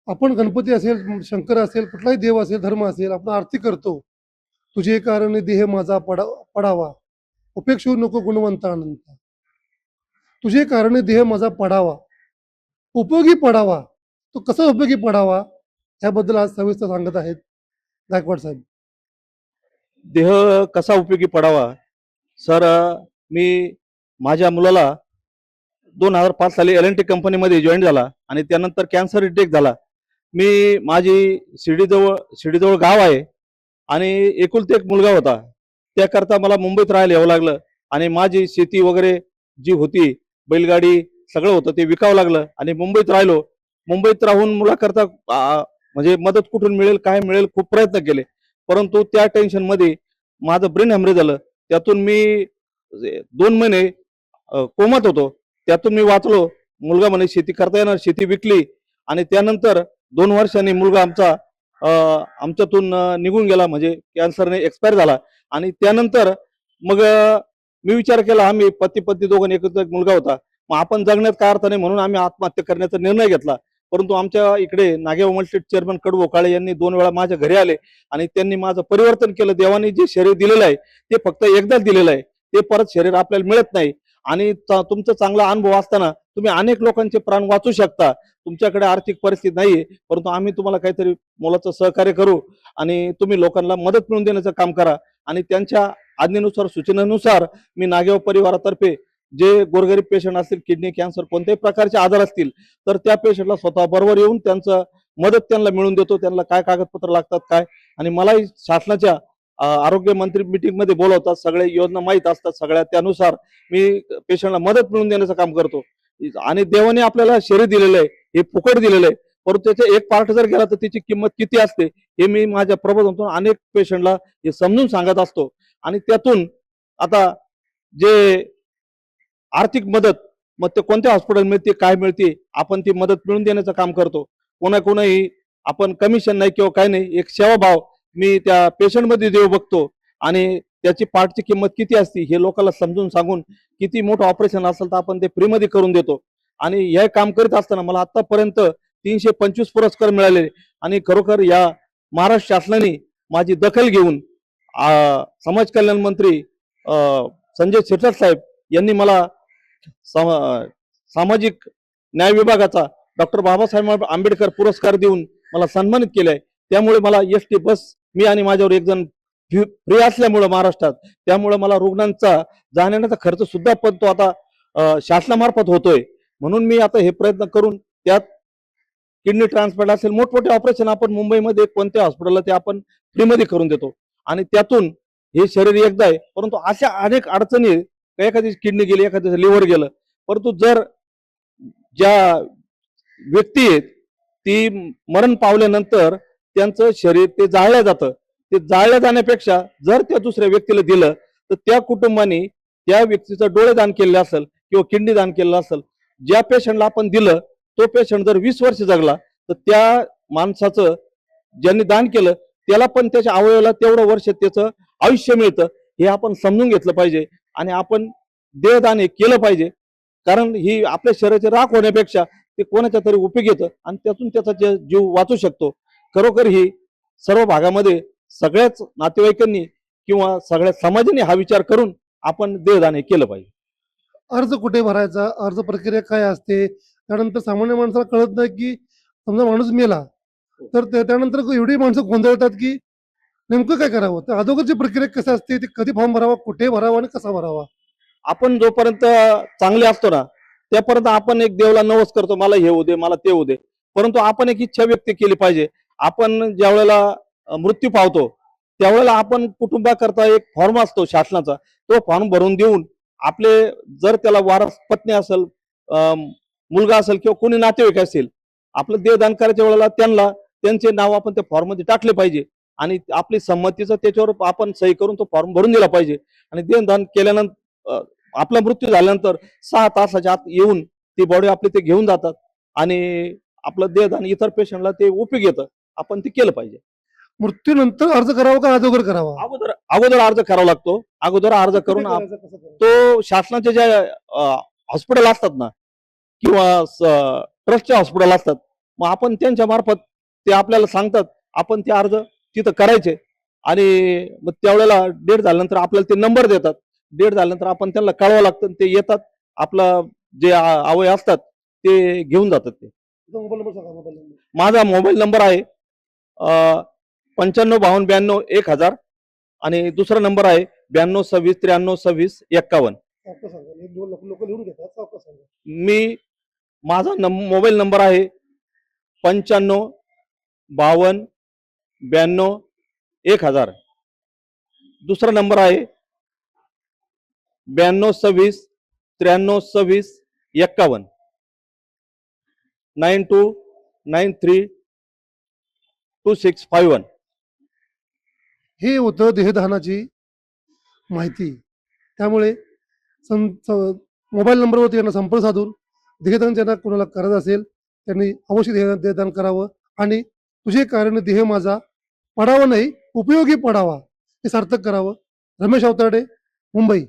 आपण गणपती असेल, शंकर असेल, कुठलाही देव असेल, धर्म असेल, आपण आरती करतो. तुझे कारणे देह माझा पडावा, उपेक्षू नको गुणवंता अनंता. तुझे कारणे देह माझा पडावा, उपयोगी पडावा. तो कसा उपयोगी पडावा याबद्दल आज सविस्तर सांगत आहेत गायकवाड साहेब. देह कसा उपयोगी पडावा. सर, मी माझ्या मुलाला 2005 साली LNT कंपनीमध्ये जॉईन झाला आणि त्यानंतर कॅन्सर डिटेक्ट झाला. मी माझी शिर्डीजवळ गाव आहे आणि एकुलते एक मुलगा होता. त्याकरता मला मुंबईत राहायला यावं लागलं आणि माझी शेती वगैरे जी होती, बैलगाडी सगळं होतं ते विकावं लागलं आणि मुंबईत राहिलो. मुंबईत राहून मुलाकरता म्हणजे मदत कुठून मिळेल, काय मिळेल, खूप प्रयत्न केले. परंतु त्या टेन्शनमध्ये माझं ब्रेन हॅमरेज झालं. त्यातून मी 2 महिने कोमात होतो. त्यातून मी वाचलो. मुलगा म्हणे शेती करता येणार, शेती विकली आणि त्यानंतर 2 वर्षांनी मुलगा आमच्यातून निघून गेला, म्हणजे कॅन्सरने एक्सपायर झाला. आणि त्यानंतर मग मी विचार केला, आम्ही पती पत्नी दोघांनी एकत्र एक मुलगा होता, मग आपण जगण्यात काय अर्थ नाही म्हणून आम्ही आत्महत्या करण्याचा निर्णय घेतला. परंतु आमच्या इकडे नागेगाव मल्टी चेअरमन कडू काळे यांनी 2 वेळा माझ्या घरी आले आणि त्यांनी माझं परिवर्तन केलं. देवाने जे शरीर दिलेलं आहे ते फक्त एकदाच दिलेलं आहे, ते परत शरीर आपल्याला मिळत नाही. आणि तुमचा चांगला अनुभव असताना तुम्ही अनेक लोकांचे प्राण वाचू शकता. तुमच्याकडे आर्थिक परिस्थिती नाहीये, परंतु आम्ही तुम्हाला काहीतरी मोलाचं सहकार्य करू आणि तुम्ही लोकांना मदत मिळवून देण्याचं काम करा. आणि त्यांच्या आज्ञेनुसार, सूचनेनुसार मी नागेगाव परिवारातर्फे जे गोरगरीब पेशंट असतील, किडनी, कॅन्सर, कोणत्याही प्रकारचे आजार असतील, तर त्या पेशंटला स्वतः बरोबर येऊन त्यांचं मदत त्यांना मिळवून देतो. त्यांना काय कागदपत्र लागतात काय, आणि मलाही शासनाच्या आरोग्य मंत्री मीटिंग मध्ये बोलवतात, सगळे योजना माहीत असतात सगळ्या, त्यानुसार मी पेशंटला मदत मिळवून देण्याचं काम करतो. आणि देवाने आपल्याला शरीर दिलेलं आहे, हे फुकट दिलेलं आहे, परंतु त्याचे एक पार्ट जर गेला तर त्याची किंमत किती असते हे मी माझ्या प्रबोधनातून अनेक पेशंटला हे समजून सांगत असतो. आणि त्यातून आता जे आर्थिक मदत, मग ते कोणत्या हॉस्पिटल मिळते, काय मिळते, आपण ती मदत मिळवून देण्याचं काम करतो. कोणाही आपण कमिशन नाही किंवा काय नाही, एक सेवाभाव मी त्या पेशंट मध्ये देऊ बघतो. आणि त्याची पार्टची किंमत किती असते हे लोकांना समजून सांगून, किती मोठं ऑपरेशन असेल तर आपण ते फ्रीमध्ये करून देतो. आणि हे काम करीत असताना मला आतापर्यंत 325 पुरस्कार मिळाले. आणि खरोखर या महाराष्ट्र शासनाने माझी दखल घेऊन समाज कल्याण मंत्री संजय शिरसाट साहेब यांनी मला सामाजिक न्याय विभागाचा डॉक्टर बाबासाहेब आंबेडकर पुरस्कार देऊन मला सन्मानित केले. त्यामुळे मला ST बस, मी आणि माझ्यावर एक जण फ्री असल्यामुळे महाराष्ट्रात, त्यामुळे मला रुग्णांचा जाण्याचा खर्च सुद्धा पण तो आता शासनामार्फत होतोय. म्हणून मी आता हे प्रयत्न करून त्यात किडनी ट्रान्सप्लांट असेल, मोठमोठे ऑपरेशन आपण मुंबईमध्ये कोणत्या हॉस्पिटलला ते आपण फ्रीमध्ये करून देतो. आणि त्यातून हे शरीर एकदा आहे, परंतु अशा अनेक अडचणी, एखादी किडनी गेली, एखाद्याचं लिव्हर गेलं, परंतु जर ज्या व्यक्ती आहेत ती मरण पावल्यानंतर त्यांचं शरीर ते जाळलं जातं. ते जाळल्या जाण्यापेक्षा जर त्या दुसऱ्या व्यक्तीला दिलं तर त्या कुटुंबाने त्या व्यक्तीचं डोळे दान केलेलं असेल किंवा किडनी दान केलेलं असेल, ज्या पेशंटला आपण दिलं तो पेशंट जर 20 वर्ष जगला तर त्या माणसाचं ज्यांनी दान केलं त्याला पण त्याच्या अवयवाला तेवढं वर्ष त्याचं आयुष्य मिळतं. हे आपण समजून घेतलं पाहिजे आणि आपण देहदान हे केलं पाहिजे. कारण ही आपल्या शरीराचे राख होण्यापेक्षा ते कोणाच्या तरी उपयोग येतं आणि त्यातून त्याचा जीव वाचू शकतो. खरोखर ही सर्व भागामध्ये सगळ्याच नातेवाईकांनी किंवा सगळ्या समाजाने हा विचार करून आपण देहदान हे केलं पाहिजे. अर्ज कुठे भरायचा, अर्ज प्रक्रिया काय असते, त्यानंतर सामान्य माणसाला कळत नाही की समजा माणूस मेला तर त्यानंतर एवढी माणसं गोंधळतात की नेमकं काय करावं. तर अगोदरची प्रक्रिया कशी असते, ती कधी फॉर्म भरावा, कुठे भरावा आणि कसा भरावा. आपण जोपर्यंत चांगले असतो ना त्यापर्यंत आपण एक देवाला नवस करतो, मला हे होऊ दे, मला ते होऊ दे. परंतु आपण एक इच्छा व्यक्त केली पाहिजे. आपण ज्या वेळेला मृत्यू पावतो त्यावेळेला आपण कुटुंबाकरता एक फॉर्म असतो शासनाचा, तो फॉर्म भरून देऊन आपले जर त्याला वारस पत्नी असेल, मुलगा असेल किंवा कोणी नातेवाईक असेल, आपलं देहदान करायच्या वेळेला त्यांना त्यांचे नाव आपण त्या फॉर्म मध्ये टाकले पाहिजे आणि आपली संमतीचं त्याच्यावर आपण सही करून तो फॉर्म भरून दिला पाहिजे. आणि देहदान केल्यानंतर आपला मृत्यू झाल्यानंतर 6 तासाच्या आत येऊन ती बॉडी आपली ते घेऊन जातात आणि आपलं देहदान इतर पेशंटला ते उपयोग येतं. आपण ते केलं पाहिजे. मृत्यूनंतर अर्ज करावा का अगोदर करावा. अगोदर अर्ज करावा लागतो. अगोदर अर्ज करून तो शासनाचे जे हॉस्पिटल असतात ना किंवा ट्रस्टचे हॉस्पिटल असतात मग आपण त्यांच्या मार्फत ते आपल्याला सांगतात, आपण ते अर्ज तिथं करायचे आणि मग त्यावेळेला डेट झाल्यानंतर आपल्याला ते नंबर देतात. डेट झाल्यानंतर आपण त्यांना कळवावं लागतं, ते येतात, आपला जे अवय असतात ते घेऊन जातात. ते तुमचा मोबाईल नंबर सांगा, मोबाईल नंबर. माझा मोबाईल नंबर आहे 9552521000 आणि दुसरा नंबर आहे 9226932651. सावकाश सांगा, हे दोन लोक लिहून घेतात, सावकाश सांगा. माझा मोबाईल नंबर आहे 9552521000. दुसरा नंबर आहे 9226932651. 92932651. हे होतं देहदानाची माहिती. त्यामुळे मोबाईल नंबरवरती यांना संपर्क साधून देहदान ज्यांना कोणाला करायचं असेल त्यांनी अवश्य देहदान करावं आणि तुझे कारण देह माझा पडावा नाही उपयोगी पडावा हे सार्थक करावं. रमेश अवताडे, मुंबई.